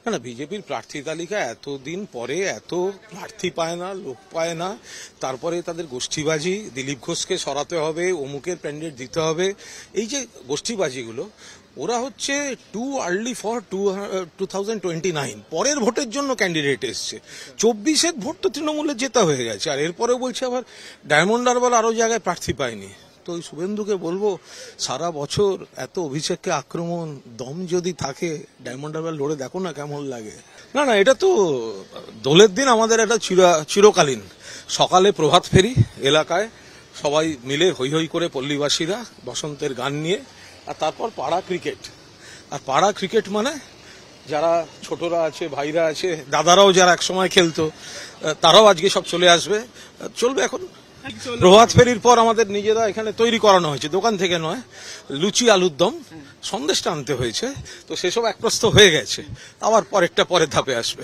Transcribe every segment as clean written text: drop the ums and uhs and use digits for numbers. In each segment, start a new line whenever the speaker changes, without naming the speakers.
না না, বিজেপির প্রার্থী তালিকা এতদিন পরে এত প্রার্থী পায় না, লোক পায় না, তারপরে তাদের গোষ্ঠীবাজি, দিলীপ ঘোষকে সরাতে হবে, অমুকের ক্যান্ডিডেট দিতে হবে, এই যে গোষ্ঠীবাজিগুলো, ওরা হচ্ছে টু আর্লি ফর 2029 পরের ভোটের জন্য ক্যান্ডিডেট এসছে। 24-এর ভোট তো তৃণমূলের জেতা হয়ে গেছে, আর এরপরে বলছে আবার ডায়মন্ড হারবার আরো জায়গায় প্রার্থী পায়নি। তো ওই শুভেন্দুকে বলবো, সারা বছর এত অভিষেককে আক্রমণ, দম যদি থাকে ডায়মন্ড হারবার লড়ে দেখো না কেমন লাগে। না না, এটা তো দোলের দিন আমাদের একটা চিরকালীন। সকালে প্রভাত ফেরি এলাকায় সবাই মিলে হৈ হৈ করে পল্লীবাসীরা বসন্তের গান নিয়ে, আর তারপর পাড়া ক্রিকেট। আর পাড়া ক্রিকেট মানে যারা ছোটরা আছে, ভাইরা আছে, দাদারাও যারা একসময় খেলতো, তারাও আজকে সব চলে আসবে, চলবে এখন। প্রভাত ফেরির পর আমাদের নিজেরা এখানে তৈরি করানো হয়েছে, দোকান থেকে নয়, লুচি আলুর দম সন্দেশটা আনতে হয়েছে, তো সেসব একপ্রস্ত হয়ে গেছে, আবার পরেরটা পরের ধাপে আসবে।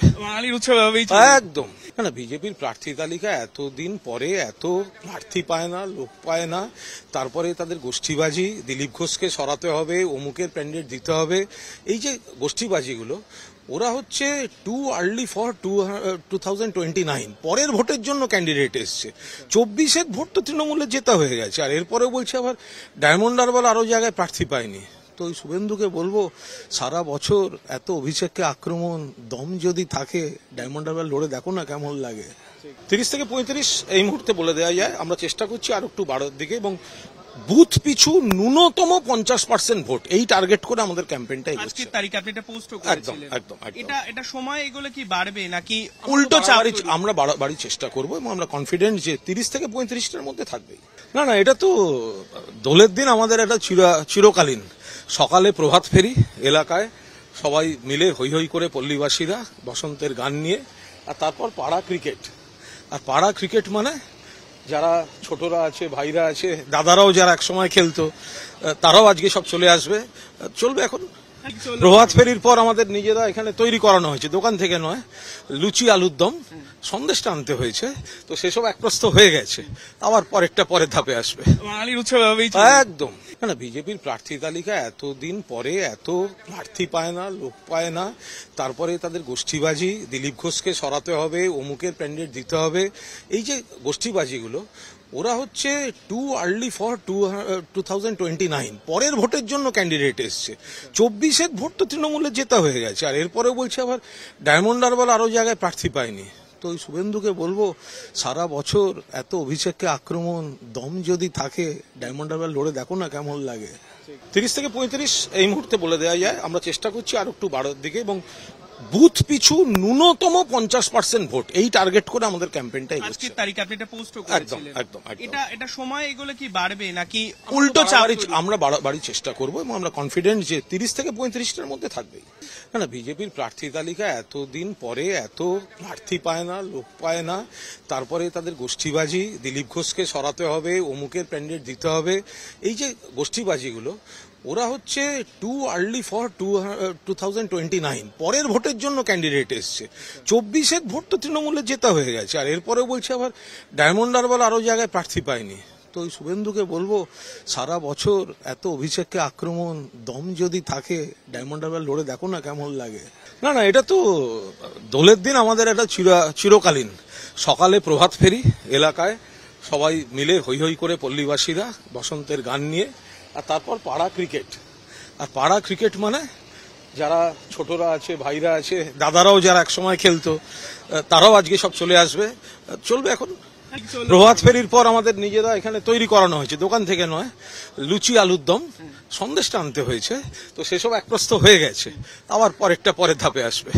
একদম না, বিজেপির প্রার্থী তালিকা এতদিন পরে এত প্রার্থী পায় না, লোক পায় না, তারপরে তাদের গোষ্ঠীবাজি, দিলীপ ঘোষকে সরাতে হবে, অমুকের ক্যান্ডিডেট দিতে হবে, এই যে গোষ্ঠীবাজিগুলো, ওরা হচ্ছে টু আর্লি ফর 2029 পরের ভোটের জন্য ক্যান্ডিডেট এসছে। 24-এর ভোট তো তৃণমূলের জেতা হয়ে গেছে, আর এরপরে বলছে আবার ডায়মন্ড হারবার আরো জায়গায় প্রার্থী পায়নি। তো ওই শুভেন্দুকে বলবো, সারা বছর এত অভিষেককে আক্রমণ, দম যদি থাকে ডায়মন্ড হারবার লড়ে দেখো না কেমন লাগে। 30 থেকে 35 এই মুহূর্তে বলে দেওয়া যায়, আমরা চেষ্টা করছি আর একটু বাড়ার দিকে, এবং বুথ পিছু ন্যূনতম 50% ভোট, এই টার্গেট করে আমাদের ক্যাম্পেইনটা এগোচ্ছে।
আজকের তারিখে আপনি এটা পোস্ট করেছিলেন,
একদম।
এটা সময় এগুলো কি বাড়বে নাকি
উল্টো চাপ? আমরা বাড়ার চেষ্টা করব, এবং আমরা কনফিডেন্ট যে 30 থেকে 35টার মধ্যে থাকবেই। না না, এটা তো দোলের দিন আমাদের একটা চিরকালীন। সকালে প্রভাত ফেরি এলাকায় সবাই মিলে হৈ হৈ করে পল্লীবাসীরা বসন্তের গান নিয়ে, আর তারপর পাড়া ক্রিকেট। আর পাড়া ক্রিকেট মানে যারা ছোটরা আছে, ভাইরা আছে, দাদারাও যারা একসময় খেলতো, তারাও আজকে সব চলে আসবে, চলবে এখন। প্রভাত ফেরির পর আমাদের নিজেরা এখানে তৈরি করানো হয়েছে, দোকান থেকে নয়, লুচি আলুর দম সন্দেশটা আনতে হয়েছে, তো সেসব একপ্রস্ত হয়ে গেছে, আবার পরেরটা পরের ধাপে আসবে। একদম না, বিজেপির প্রার্থী তালিকা এতদিন পরে এত প্রার্থী পায় না, লোক পায় না, তারপরে তাদের গোষ্ঠীবাজি, দিলীপ ঘোষকে সরাতে হবে, অমুকের ক্যান্ডিডেট দিতে হবে, এই যে গোষ্ঠীবাজিগুলো, ওরা হচ্ছে টু আর্লি ফর 2029 পরের ভোটের জন্য ক্যান্ডিডেট এসছে। 24-এর ভোট তো তৃণমূলের জেতা হয়ে গেছে, আর এরপরে বলছে আবার ডায়মন্ড হারবার আরো জায়গায় প্রার্থী পায়নি। তো ওই শুভেন্দুকে বলবো, সারা বছর এত অভিষেককে আক্রমণ, দম যদি থাকে ডায়মন্ড হারবার লড়ে দেখো না কেমন লাগে। 30 থেকে 35 এই মুহূর্তে বলে দেওয়া যায়, আমরা চেষ্টা করছি আর একটু বাড়ার দিকে, এবং বুথ পিছু ন্যূনতম 50% ভোট, এই টার্গেট করে আমাদের ক্যাম্পেইনটা এগোচ্ছে।
আজকের তারিখে আপনি এটা পোস্ট করেছিলেন,
একদম।
এটা সময় এগুলো কি বাড়বে নাকি
উল্টো চাপ? আমরা বাড়ার চেষ্টা করব, এবং আমরা কনফিডেন্ট যে 30 থেকে 35টার মধ্যে থাকবেই। না না, বিজেপির প্রার্থী তালিকা এতদিন পরে এত প্রার্থী পায় না, লোক পায় না, তারপরে তাদের গোষ্ঠীবাজি, দিলীপ ঘোষকে সরাতে হবে, অমুকের ক্যান্ডিডেট দিতে হবে, এই যে গোষ্ঠীবাজিগুলো, ওরা হচ্ছে টু আর্লি ফর 2029 পরের ভোটের জন্য ক্যান্ডিডেট এসছে। 24-এর ভোট তো তৃণমূলের জেতা হয়ে গেছে, আর এরপরে বলছে আবার ডায়মন্ড হারবার আরো জায়গায় প্রার্থী পায়নি। তো ওই শুভেন্দুকে বলবো, সারা বছর এত অভিষেককে আক্রমণ, দম যদি থাকে ডায়মন্ড হারবার লড়ে দেখো না কেমন লাগে। না না, এটা তো দোলের দিন আমাদের একটা চিরকালীন। সকালে প্রভাত ফেরি এলাকায় সবাই মিলে হৈ হৈ করে পল্লীবাসীরা বসন্তের গান নিয়ে, আর তারপর পাড়া ক্রিকেট। আর পাড়া ক্রিকেট মানে যারা ছোটরা আছে, ভাইরা আছে, দাদারাও যারা একসময় খেলতো, তারাও আজকে সব চলে আসবে, চলবে এখন। প্রভাত ফেরির পর আমাদের নিজেরা এখানে তৈরি করানো হয়েছে, দোকান থেকে নয়, লুচি আলুর দম সন্দেশটা আনতে হয়েছে, তো সেসব একপ্রস্ত হয়ে গেছে, আবার পরেরটা পরের ধাপে আসবে।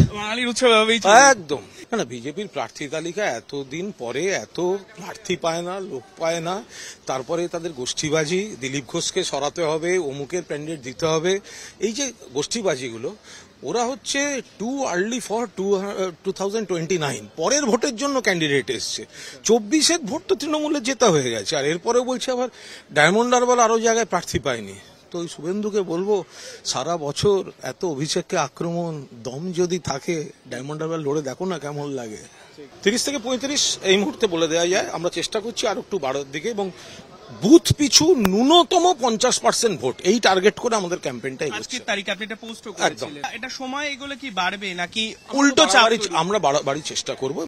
একদম না, বিজেপির প্রার্থী তালিকা এতদিন পরে এত প্রার্থী পায় না, লোক পায় না, তারপরে তাদের গোষ্ঠীবাজি, দিলীপ ঘোষকে সরাতে হবে, অমুকের ক্যান্ডিডেট দিতে হবে, এই যে গোষ্ঠীবাজিগুলো, ওরা হচ্ছে টু আর্লি ফর 2029 পরের ভোটের জন্য ক্যান্ডিডেট এসছে। 24-এর ভোট তো তৃণমূলের জেতা হয়ে গেছে, আর এরপরে বলছে আবার ডায়মন্ড হারবার আরো জায়গায় প্রার্থী পায়নি। তো ওই শুভেন্দুকে বলবো, সারা বছর এত অভিষেককে আক্রমণ, দম যদি থাকে ডায়মন্ড হারবার লড়ে দেখো না কেমন লাগে। 30 থেকে 35 এই মুহূর্তে বলে দেওয়া যায়, আমরা চেষ্টা করছি আর একটু বাড়ার দিকে, এবং বুথ পিছু ন্যূনতম 50% ভোট, এই টার্গেট করে আমাদের ক্যাম্পেইনটা এগোচ্ছে।
আজকের তারিখে আপনি এটা পোস্টও করেছিলেন। এটা সময় এগুলো কি বাড়বে নাকি উল্টো
উল্টো
চাপ
আমরা বাড়াবাড়ি চেষ্টা করব।